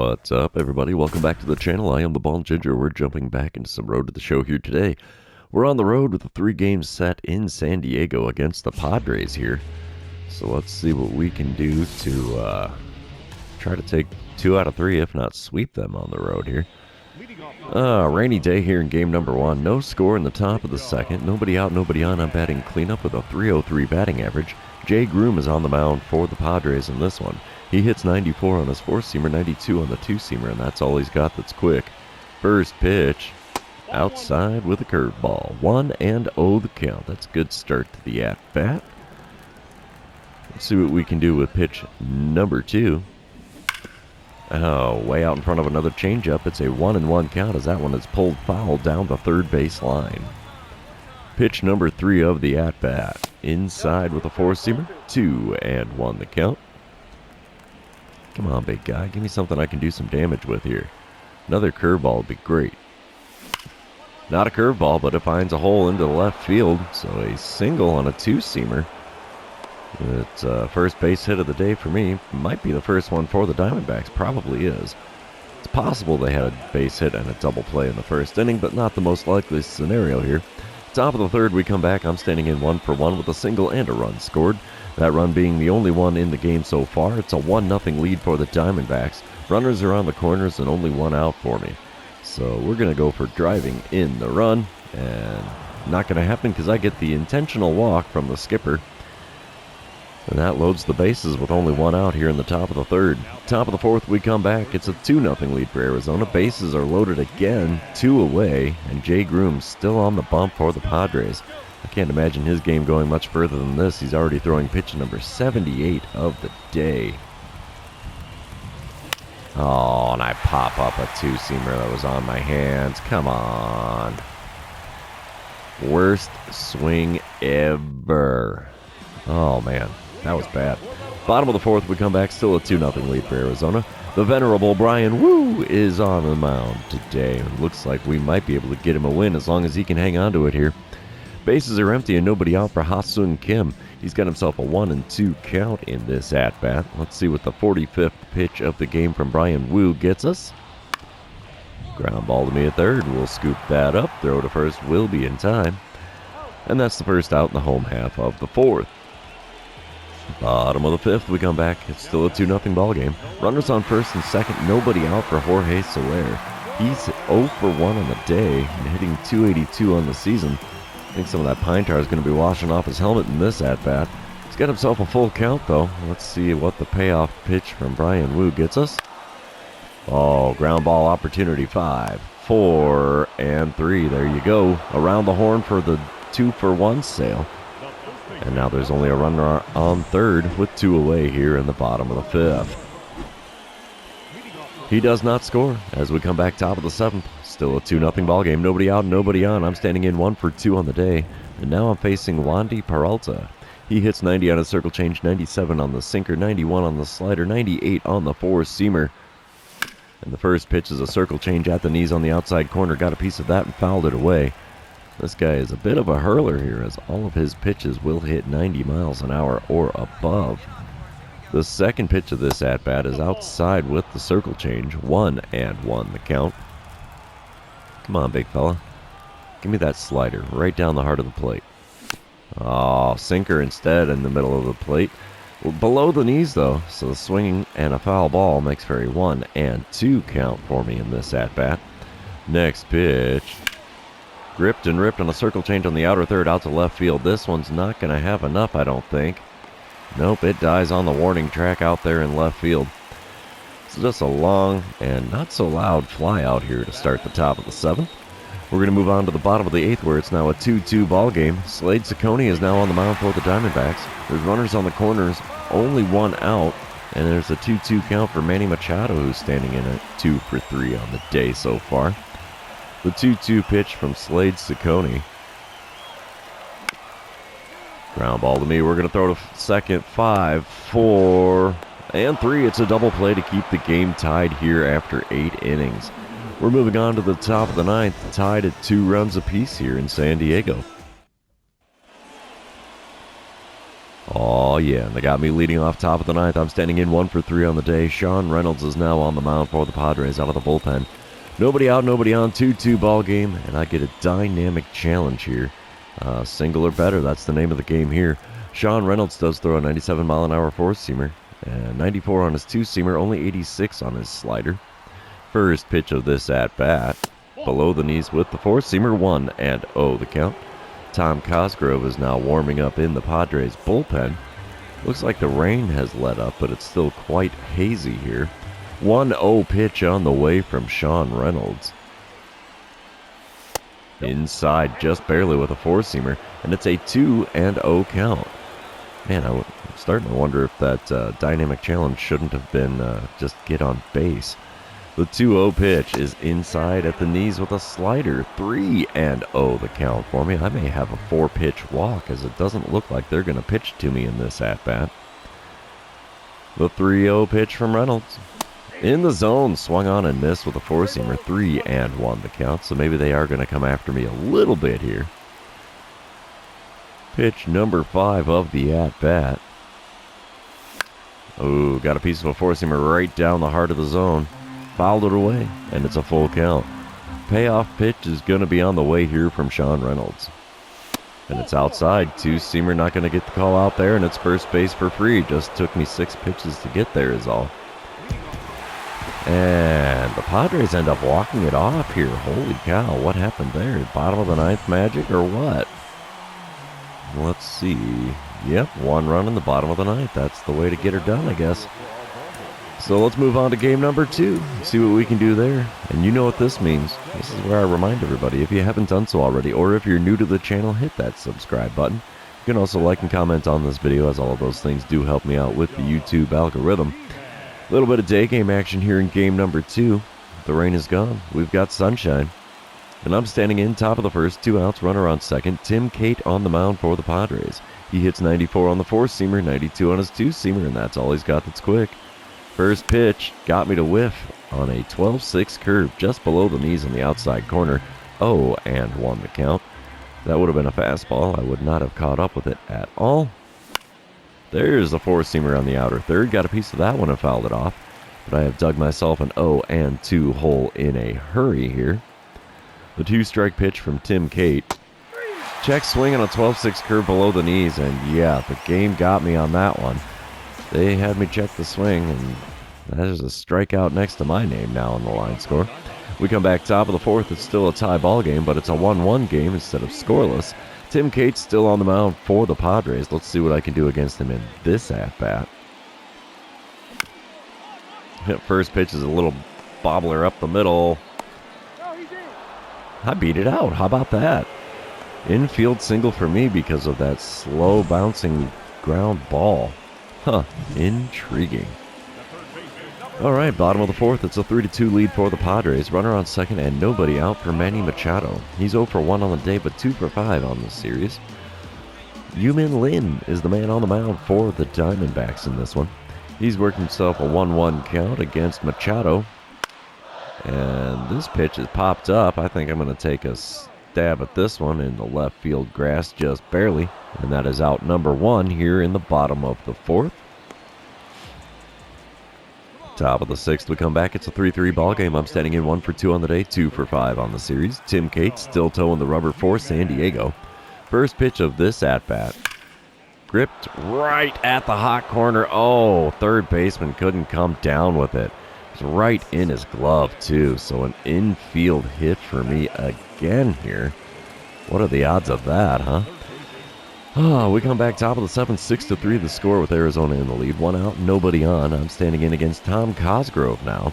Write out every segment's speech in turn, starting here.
What's up, everybody? Welcome back to the channel. I am the Bald Ginger. We're jumping back into some Road to the Show here today. We're on the road with a 3-game set in San Diego against the Padres here. So let's see what we can do to try to take 2 out of 3, if not sweep them on the road here. Rainy day here in game number 1. No score in the top of the second. Nobody out, nobody on. I'm batting cleanup with a .303 batting average. Jay Groom is on the mound for the Padres in this one. He hits 94 on his 4-seamer, 92 on the 2-seamer, and that's all he's got that's quick. First pitch, outside with a curveball. 1-0 the count. That's a good start to the at-bat. Let's see what we can do with pitch number 2. Oh, way out in front of another changeup. It's a 1-1 count as that one is pulled foul down the third base line. Pitch number 3 of the at-bat. Inside with a 4-seamer. 2-1 the count. Come on, big guy. Give me something I can do some damage with here. Another curveball would be great. Not a curveball, but it finds a hole into the left field. So a single on a 2-seamer. It's first base hit of the day for me. Might be the first one for the Diamondbacks. Probably is. It's possible they had a base hit and a double play in the first inning, but not the most likely scenario here. Top of the third, we come back. I'm standing in 1-for-1 with a single and a run scored. That run being the only one in the game so far. It's a 1-0 lead for the Diamondbacks. Runners are on the corners and only one out for me. So we're going to go for driving in the run. And not going to happen because I get the intentional walk from the skipper. And that loads the bases with only one out here in the top of the third. Top of the fourth, we come back. It's a 2-0 lead for Arizona. Bases are loaded again, 2 away, and Jay Groom's still on the bump for the Padres. I can't imagine his game going much further than this. He's already throwing pitch number 78 of the day. Oh, and I pop up a 2-seamer that was on my hands. Come on. Worst swing ever. Oh, man. That was bad. Bottom of the fourth, we come back. Still a 2-0 lead for Arizona. The venerable Brian Woo is on the mound today. It looks like we might be able to get him a win as long as he can hang on to it here. Bases are empty and nobody out for Ha-Seung Kim. He's got himself a 1-2 count in this at-bat. Let's see what the 45th pitch of the game from Brian Woo gets us. Ground ball to me at third. We'll scoop that up. Throw to first will be in time. And that's the first out in the home half of the fourth. Bottom of the fifth, we come back. It's still a 2-0 ball game. Runners on first and second. Nobody out for Jorge Soler. He's 0-for-1 on the day and hitting .282 on the season. I think some of that pine tar is going to be washing off his helmet in this at-bat. He's got himself a full count, though. Let's see what the payoff pitch from Brian Woo gets us. Oh, ground ball opportunity. 5, 4, and 3. There you go. Around the horn for the 2-for-1 sale. And now there's only a runner on third with 2 away here in the bottom of the fifth. He does not score as we come back top of the seventh. Still a 2-0 ball game. Nobody out, nobody on. I'm standing in 1-for-2 on the day. And now I'm facing Wandy Peralta. He hits 90 on a circle change, 97 on the sinker, 91 on the slider, 98 on the 4-seamer. And the first pitch is a circle change at the knees on the outside corner. Got a piece of that and fouled it away. This guy is a bit of a hurler here as all of his pitches will hit 90 miles an hour or above. The second pitch of this at-bat is outside with the circle change. 1-1 the count. Come on, big fella. Give me that slider right down the heart of the plate. Oh, sinker instead in the middle of the plate. Well, below the knees, though, so the swinging and a foul ball makes for a 1-2 count for me in this at-bat. Next pitch. Gripped and ripped on a circle change on the outer third out to left field. This one's not going to have enough, I don't think. Nope, it dies on the warning track out there in left field. So just a long and not so loud fly out here to start the top of the seventh. We're going to move on to the bottom of the eighth where it's now a 2-2 ball game. Slade Ciccone is now on the mound for the Diamondbacks. There's runners on the corners, only one out, and there's a 2-2 count for Manny Machado who's standing in at 2-for-3 on the day so far. The 2-2 pitch from Slade Ciccone. Ground ball to me. We're going to throw to second. 5, 4, and 3. It's a double play to keep the game tied here after 8 innings. We're moving on to the top of the ninth, tied at 2 runs apiece here in San Diego. Oh, yeah, and they got me leading off top of the ninth. I'm standing in 1 for 3 on the day. Sean Reynolds is now on the mound for the Padres out of the bullpen. Nobody out, nobody on, 2-2 ball game, and I get a dynamic challenge here. Single or better, that's the name of the game here. Sean Reynolds does throw a 97-mile-an-hour four-seamer, and 94 on his two-seamer, only 86 on his slider. First pitch of this at-bat, below the knees with the four-seamer, 1-0 the count. Tom Cosgrove is now warming up in the Padres bullpen. Looks like the rain has let up, but it's still quite hazy here. 1-0 pitch on the way from Sean Reynolds. Inside just barely with a four-seamer, and it's a 2-0 count. Man, I'm starting to wonder if that dynamic challenge shouldn't have been just get on base. The 2-0 pitch is inside at the knees with a slider. 3-0 the count for me. I may have a 4-pitch walk, as it doesn't look like they're going to pitch to me in this at-bat. The 3-0 pitch from Reynolds. In the zone, swung on and missed with a four-seamer. 3-1 the count, so maybe they are going to come after me a little bit here. Pitch number 5 of the at-bat. Oh, got a piece of a four-seamer right down the heart of the zone. Fouled it away, and it's a full count. Payoff pitch is going to be on the way here from Sean Reynolds. And it's outside. Two-seamer not going to get the call out there, and it's first base for free. Just took me 6 pitches to get there is all. And the Padres end up walking it off here. Holy cow, what happened there? Bottom of the ninth magic or what? Let's see. Yep, 1 run in the bottom of the ninth. That's the way to get her done, I guess. So let's move on to game number 2. See what we can do there. And you know what this means. This is where I remind everybody, if you haven't done so already, or if you're new to the channel, hit that subscribe button. You can also like and comment on this video, as all of those things do help me out with the YouTube algorithm. A little bit of day game action here in game number 2. The rain is gone. We've got sunshine. And I'm standing in top of the first, 2 outs, runner on second. Tim Cate on the mound for the Padres. He hits 94 on the four-seamer, 92 on his two-seamer, and that's all he's got that's quick. First pitch got me to whiff on a 12-6 curve just below the knees in the outside corner. 0-1 the count. That would have been a fastball. I would not have caught up with it at all. There's the four-seamer on the outer third. Got a piece of that one and fouled it off. But I have dug myself an 0-2 hole in a hurry here. The 2-strike pitch from Tim Cate. Check swing on a 12-6 curve below the knees, and yeah, the game got me on that one. They had me check the swing, and that is a strikeout next to my name now on the line score. We come back top of the fourth. It's still a tie ball game, but it's a 1-1 game instead of scoreless. Tim Cate's still on the mound for the Padres. Let's see what I can do against him in this at-bat. First pitch is a little bobbler up the middle. I beat it out. How about that? Infield single for me because of that slow bouncing ground ball. Huh, intriguing. All right, bottom of the fourth. It's a 3-2 lead for the Padres. Runner on second and nobody out for Manny Machado. He's 0 for 1 on the day, but 2 for 5 on the series. Yumin Lin is the man on the mound for the Diamondbacks in this one. He's worked himself a 1-1 count against Machado. And this pitch has popped up. I think I'm going to take a stab at this one in the left field grass just barely. And that is out number 1 here in the bottom of the fourth. Top of the sixth, we come back. It's a 3-3 ball game. I'm standing in 1 for 2 on the day, 2 for 5 on the series. Tim Cate still towing the rubber for San Diego. First pitch of this at-bat. Gripped right at the hot corner. Oh, third baseman couldn't come down with it. It's right in his glove, too. So an infield hit for me again here. What are the odds of that, huh? Oh, we come back top of the seventh, 6-3 the score with Arizona in the lead. 1 out, nobody on. I'm standing in against Tom Cosgrove now.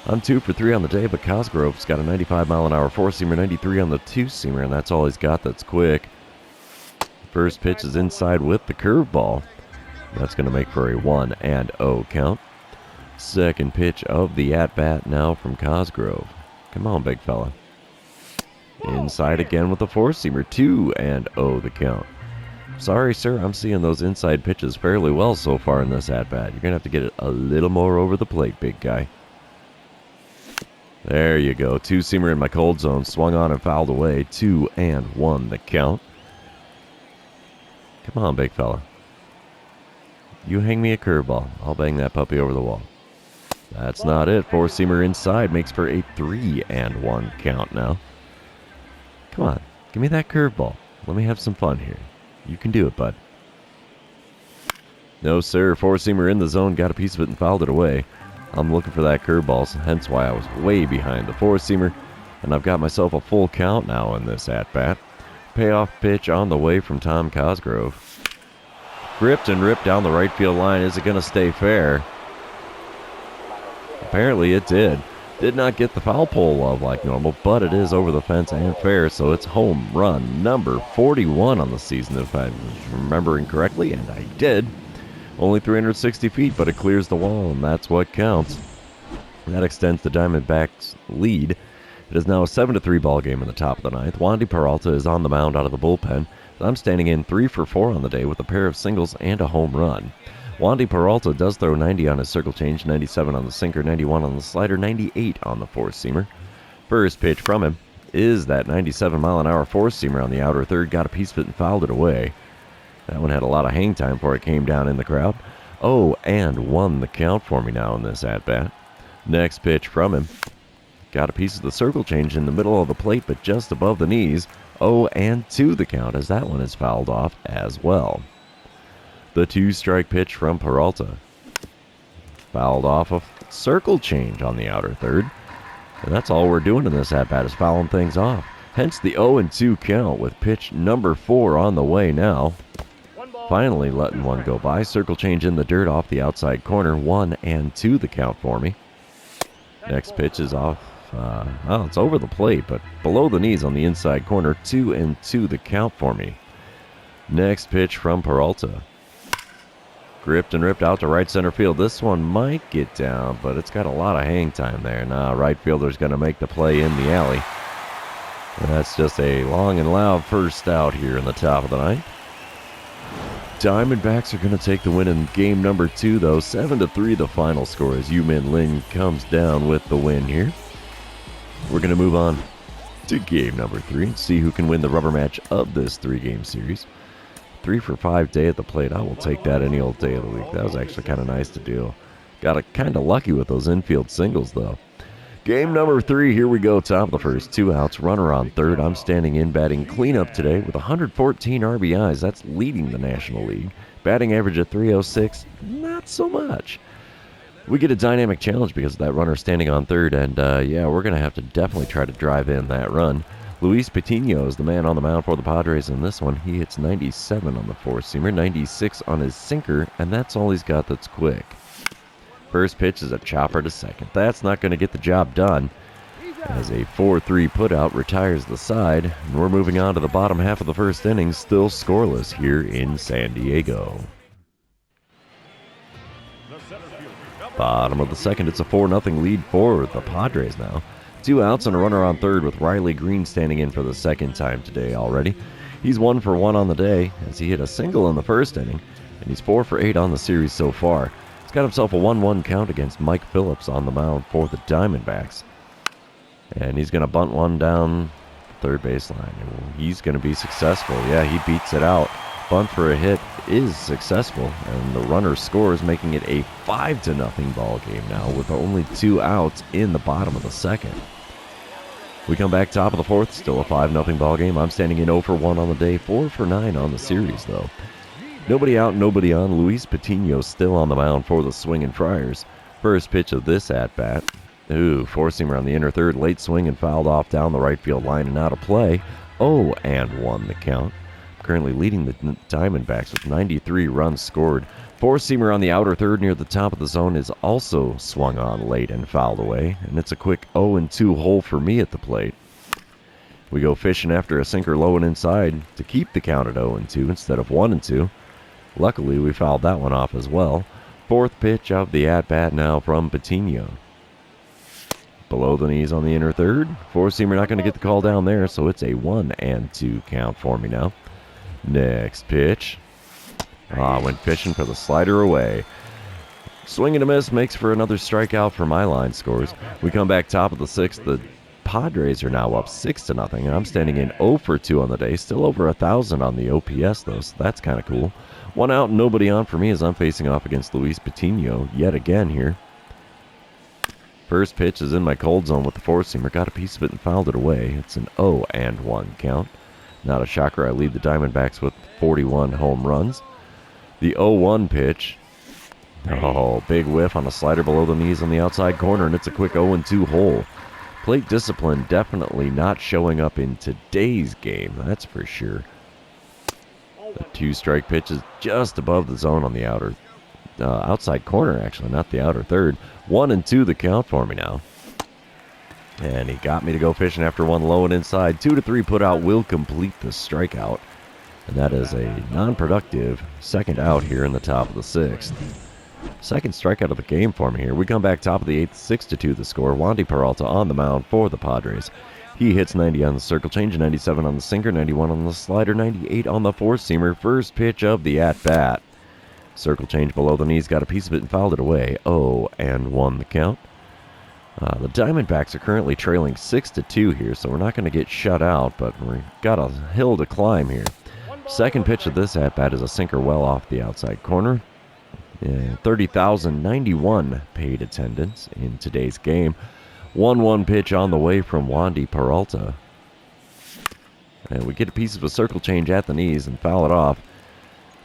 I'm 2 for 3 on the day, but Cosgrove's got a 95-mile-an-hour four-seamer, 93 on the two-seamer, and that's all he's got that's quick. First pitch is inside with the curveball. That's going to make for a 1-0 count. Second pitch of the at-bat now from Cosgrove. Come on, big fella. Inside again with the four-seamer, 2-0 the count. Sorry, sir, I'm seeing those inside pitches fairly well so far in this at-bat. You're going to have to get it a little more over the plate, big guy. There you go. Two-seamer in my cold zone. Swung on and fouled away. 2-1 the count. Come on, big fella. You hang me a curveball. I'll bang that puppy over the wall. That's not it. Four-seamer inside makes for a 3-1 count now. Come on, give me that curveball. Let me have some fun here. You can do it, bud. No, sir. Four-seamer in the zone, got a piece of it and fouled it away. I'm looking for that curveball, hence why I was way behind the four-seamer, and I've got myself a full count now in this at-bat. Payoff pitch on the way from Tom Cosgrove. Gripped and ripped down the right field line. Is it going to stay fair? Apparently it did. Did not get the foul pole love like normal, but it is over the fence and fair, so it's home run number 41 on the season, if I'm remembering correctly, and I did. Only 360 feet, but it clears the wall, and that's what counts. That extends the Diamondbacks' lead. It is now a 7-3 ball game in the top of the ninth. Wandy Peralta is on the mound out of the bullpen. I'm standing in 3 for 4 on the day with a pair of singles and a home run. Wandy Peralta does throw 90 on his circle change, 97 on the sinker, 91 on the slider, 98 on the four-seamer. First pitch from him is that 97-mile-an-hour four-seamer on the outer third. Got a piece of it and fouled it away. That one had a lot of hang time before it came down in the crowd. 0-1 the count for me now in this at-bat. Next pitch from him. Got a piece of the circle change in the middle of the plate, but just above the knees. 0-2 the count as that one is fouled off as well. The 2-strike pitch from Peralta. Fouled off a circle change on the outer third. And that's all we're doing in this at-bat is fouling things off. Hence the 0-2 count with pitch number 4 on the way now. Finally letting one go by. Circle change in the dirt off the outside corner. 1-2 the count for me. Next pitch is off. It's over the plate, but below the knees on the inside corner. 2-2 the count for me. Next pitch from Peralta. Gripped and ripped out to right center field. This one might get down, but it's got a lot of hang time there. Right fielder's going to make the play in the alley. And that's just a long and loud first out here in the top of the ninth. Diamondbacks are going to take the win in game number 2, though. 7-3 the final score as Yu-Min Lin comes down with the win here. We're going to move on to game number 3 and see who can win the rubber match of this 3-game series. 3 for 5 day at the plate. I will take that any old day of the week. That was actually kind of nice to do. Got kind of lucky with those infield singles, though. Game number 3, here we go. Top of the first, 2 outs, runner on third. I'm standing in batting cleanup today with 114 RBIs. That's leading the National League. Batting average at 306, not so much. We get a dynamic challenge because of that runner standing on third, and we're going to have to definitely try to drive in that run. Luis Patino is the man on the mound for the Padres in this one. He hits 97 on the four-seamer, 96 on his sinker, and that's all he's got that's quick. First pitch is a chopper to second. That's not going to get the job done, as a 4-3 putout retires the side, and we're moving on to the bottom half of the first inning, still scoreless here in San Diego. Bottom of the second, it's a 4-0 lead for the Padres now. 2 outs and a runner on third with Riley Green standing in for the second time today already. He's 1 for 1 on the day as he hit a single in the first inning, and he's 4 for 8 on the series so far. He's got himself a 1-1 count against Mike Phillips on the mound for the Diamondbacks. And he's going to bunt one down the third baseline. He's going to be successful. Yeah, he beats it out. Bunt for a hit is successful, and the runner scores, making it a 5-0 ball game now with only 2 outs in the bottom of the second. We come back top of the fourth, still a 5-0 ball game. I'm standing in 0 for 1 on the day, 4 for 9 on the series, though. Nobody out, nobody on. Luis Patino still on the mound for the Swingin' Friars. First pitch of this at-bat. Four-seamer on the inner third, late swing and fouled off down the right field line and out of play. 0-1 the count. Currently leading the Diamondbacks with 93 runs scored. Four-seamer on the outer third near the top of the zone is also swung on late and fouled away, and it's a quick 0-2 hole for me at the plate. We go fishing after a sinker low and inside to keep the count at 0-2 instead of 1-2. Luckily, we fouled that one off as well. Fourth pitch of the at-bat now from Patino. Below the knees on the inner third. Four-seamer not going to get the call down there, so it's a 1-2 count for me now. Next pitch. Went fishing for the slider away. Swing and a miss makes for another strikeout for my line scores. We come back top of the sixth. The Padres are now up 6-0, and I'm standing in 0 for 2 on the day. Still over 1,000 on the OPS, though, so that's kind of cool. 1 out and nobody on for me as I'm facing off against Luis Patino yet again here. First pitch is in my cold zone with the four-seamer. Got a piece of it and fouled it away. It's an 0-1 count. Not a shocker. I lead the Diamondbacks with 41 home runs. The 0-1 pitch. Oh, big whiff on a slider below the knees on the outside corner, and it's a quick 0-2 hole. Plate discipline definitely not showing up in today's game, that's for sure. The 2-strike pitch is just above the zone on the outside corner, actually, not the outer third. 1-2 the count for me now. And he got me to go fishing after one low and inside. 2-3 put out will complete the strikeout. And that is a non-productive second out here in the top of the 6th. Second strikeout of the game for me here. We come back top of the 8th, 6-2 the score. Wandy Peralta on the mound for the Padres. He hits 90 on the circle change, 97 on the sinker, 91 on the slider, 98 on the four-seamer. First pitch of the at-bat. Circle change below the knees, got a piece of it and fouled it away. 0-1 the count. The Diamondbacks are currently trailing 6-2 here, so we're not going to get shut out, but we've got a hill to climb here. Second pitch of this at-bat is a sinker well off the outside corner. 30,091 paid attendance in today's game. 1-1 pitch on the way from Wandy Peralta. And we get a piece of a circle change at the knees and foul it off.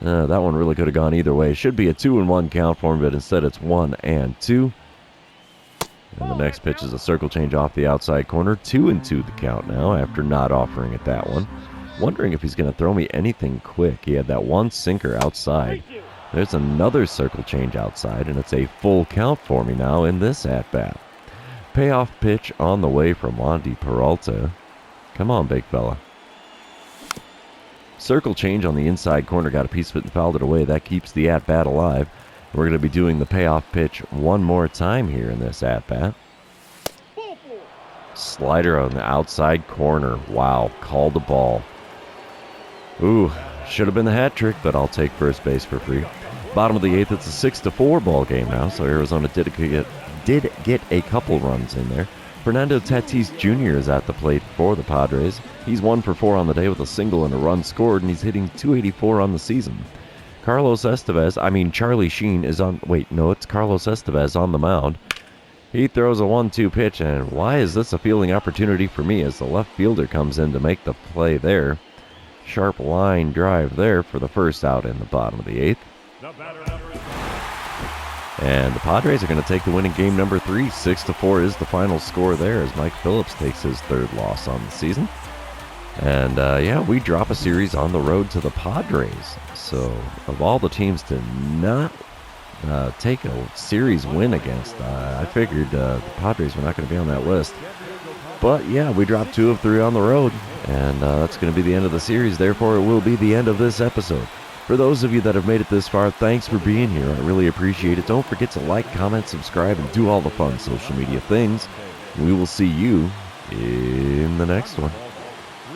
That one really could have gone either way. Should be a 2-1 count for him, but instead it's 1-2. And the next pitch is a circle change off the outside corner. 2-2 the count now after not offering it that one. Wondering if he's going to throw me anything quick. He had that one sinker outside. There's another circle change outside, and it's a full count for me now in this at-bat. Payoff pitch on the way from Wandy Peralta. Come on, big fella. Circle change on the inside corner. Got a piece of it and fouled it away. That keeps the at-bat alive. We're going to be doing the payoff pitch one more time here in this at-bat. Slider on the outside corner. Wow, called the ball. Ooh, should have been the hat trick, but I'll take first base for free. Bottom of the 8th, it's a 6-4 ball game now, so Arizona did get a couple runs in there. Fernando Tatis Jr. is at the plate for the Padres. He's 1 for 4 on the day with a single and a run scored, and he's hitting .284 on the season. Charlie Sheen is on... Wait, no, it's Carlos Estevez on the mound. He throws a 1-2 pitch, and why is this a fielding opportunity for me as the left fielder comes in to make the play there. Sharp line drive there for the first out in the bottom of the 8th. And the Padres are going to take the win in game number 3. 6-4 is the final score there as Mike Phillips takes his 3rd loss on the season. And, we drop a series on the road to the Padres. So, of all the teams to not take a series win against, I figured the Padres were not going to be on that list. But, yeah, we dropped 2 of 3 on the road. And that's going to be the end of the series. Therefore, it will be the end of this episode. For those of you that have made it this far, thanks for being here. I really appreciate it. Don't forget to like, comment, subscribe, and do all the fun social media things. We will see you in the next one.